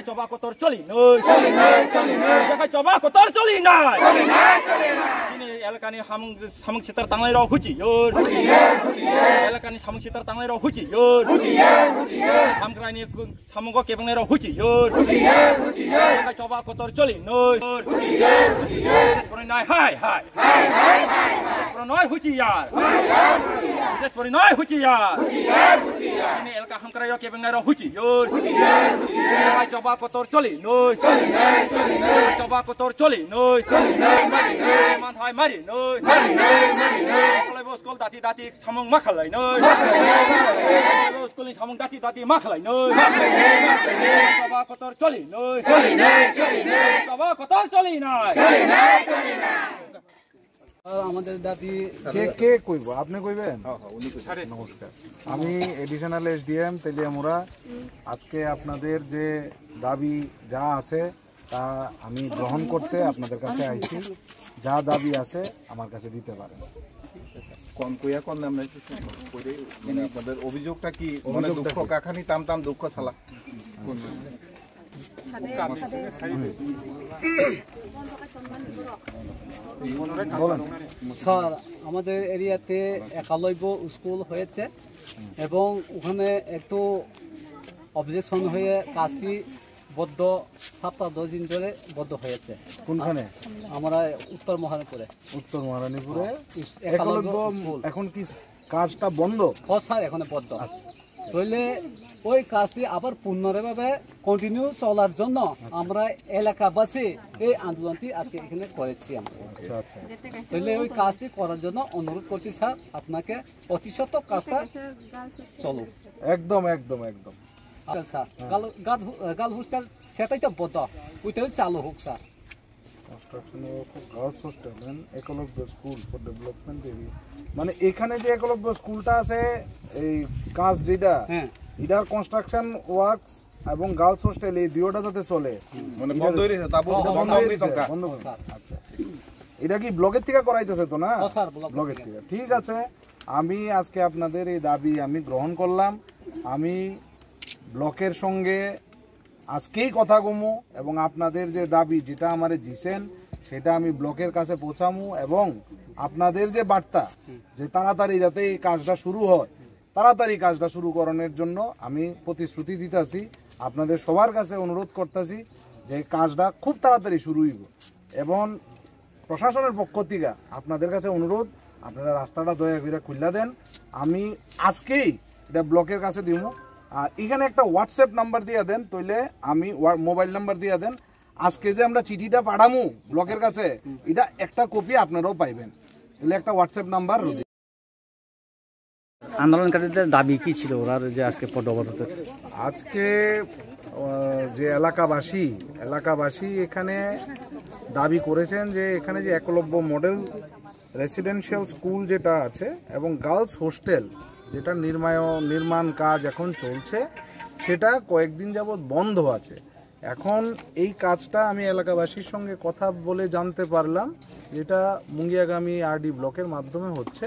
coba kotor coli coba kotor coli ini elakani samung sitar tanglai ro huci yor elakani samung sitar tanglai ro huci yor hamkrani samung ko kebengai ro huci yor coba kotor coli Sporinai hai Sporinai huci yar Sporinai huci yar ini elka hamkrani kebengai ro huci yor coba kotor coli coba kotor coli manthai mari kalau bos kol dati samung makhalai bos kol samung dati makhalai coba kotor coli coba kotor coli আমাদের দাবি কে কইব আপনি কইবেন নমস্কার আমি additional SDM Teliamura আজকে আপনাদের যে দাবি যা আছে তা আমি গ্রহণ করতে আপনাদের কাছে আইছি যা দাবি আছে আমার কাছে দিতে পারেন কোন কইয়া কোন নাম নাই মানে আপনাদের অভিযোগটা কি মানে দুঃখ কাখানি তাম দুঃখ সালা স্যার আমাদের এরিয়াতে একালব্য স্কুল হয়েছে এবং ওখানে একটু অবজেকশন হয়ে কাজটি বদ্ধ সপ্তাহ 10 দিন ধরে বদ্ধ হয়েছে কোনখানে আমরা উত্তর মহারানীপুরে একালব্য এখন কি কাজটা বন্ধ স্যার এখন বদ্ধ তাহলে ওই কাজটি আবার পুনরায়ভাবে কন্টিনিউ চলার জন্য আমরা এলাকাবাসী এই আন্দোলনটি আজকে এখানে করেছি আমরা তাহলে ওই কাজটি করার জন্য অনুরোধ করছি স্যার আপনাকে অতি সত্বর কাজটা চলুক একদম স্যার গার্ল হোস্টেল সেটাই তো বদ্ধ ওইটাও চালু হোক sir construction of girls hostel and Eklavya school for development area মানে এখানে যে একলব্য স্কুলটা আছে এই কাজ যেটা এটার কনস্ট্রাকশন ওয়ার্ক এবং গার্লস হোস্টেল এই দুটোটা যাতে চলে মানে বন্ধ হয়ে গেছে তারপর বন্ধ হবে সংখ্যা বন্ধ আচ্ছা এটা কি ব্লগের থেকে করাইতেছে তো না স্যার ব্লগের থেকে ঠিক আছে আমি আজকে আপনাদের এই দাবি আমি গ্রহণ করলাম আমি ব্লকের সঙ্গে আজকেই কথা কমু এবং আপনাদের যে দাবি যেটা আমারে দিছেন সেটা আমি ব্লকের কাছে পৌঁছামু এবং আপনাদের যে বার্তা যে তাড়াতাড়ি যাতে এই কাজটা শুরু হয় তাড়াতাড়ি কাজটা শুরু করানোর জন্য আমি প্রতিশ্রুতি দিতেছি আপনাদের সবার কাছে অনুরোধ করতেছি যে কাজটা খুব তাড়াতাড়ি শুরু হইব এবং প্রশাসনের পক্ষ থেকে আপনাদের কাছে অনুরোধ আপনারা রাস্তাটা দয়া করে খুলে দেন আমি আজকেই এটা ব্লকের কাছে দিব আর এখানে একটা হোয়াটসঅ্যাপ নাম্বার দিয়ে দেন তাইলে আমি মোবাইল নাম্বার দিয়ে দেন আজকে যে আমরা চিঠিটা পাঠামু ব্লকের কাছে এটা একটা কপি আপনারাও পাইবেন তাহলে একটা হোয়াটসঅ্যাপ নাম্বার আন্দোলনকারীদের দাবি কি ছিল ওরা যে আজকে পদবদল আজকে যে এলাকাবাসী এখানে দাবি করেছেন যে এখানে যে একলব্য মডেল রেসিডেন্সিয়াল স্কুল যেটা আছে এবং গার্লস হোস্টেল যেটা নির্মাণ কাজ এখন চলছে সেটা কয়েকদিন যাবৎ বন্ধ আছে এখন এই কাজটা আমি এলাকাবাসীর সঙ্গে কথা বলে জানতে পারলাম যেটা মুঙ্গিয়াগামী আরডি ব্লকের মাধ্যমে হচ্ছে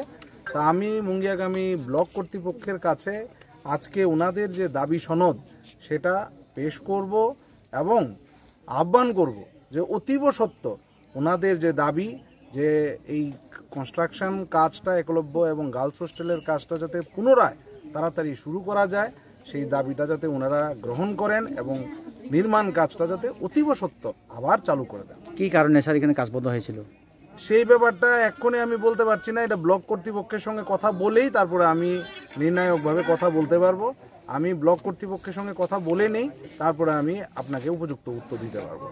তা আমি মুঙ্গিয়াগামী ব্লক কর্তৃপক্ষের কাছে আজকে ওনাদের যে দাবি সনদ সেটা পেশ করব এবং আহ্বান করব যে অতীব সত্য ওনাদের যে দাবি যে এই কনস্ট্রাকশন কাজটা একলব্য এবং গার্লস হোস্টেলের কাজটা যাতে পুনরায় তাড়াতাড়ি শুরু করা যায় সেই দাবিটা যাতে ওনারা গ্রহণ করেন এবং নির্মাণ কাজটা যাতে অতীব সত্য আবার চালু করে দেন। কি কারণে স্যার এখানে কাজ বন্ধ হয়েছিল সেই ব্যাপারটা এক্ষুনি আমি বলতে পারছি না, এটা ব্লক কর্তৃপক্ষের সঙ্গে কথা বলেই তারপরে আমি নির্ণায়কভাবে কথা বলতে পারবো। আমি ব্লক কর্তৃপক্ষের সঙ্গে কথা বলে নেই, তারপরে আমি আপনাকে উপযুক্ত উত্তর দিতে পারবো।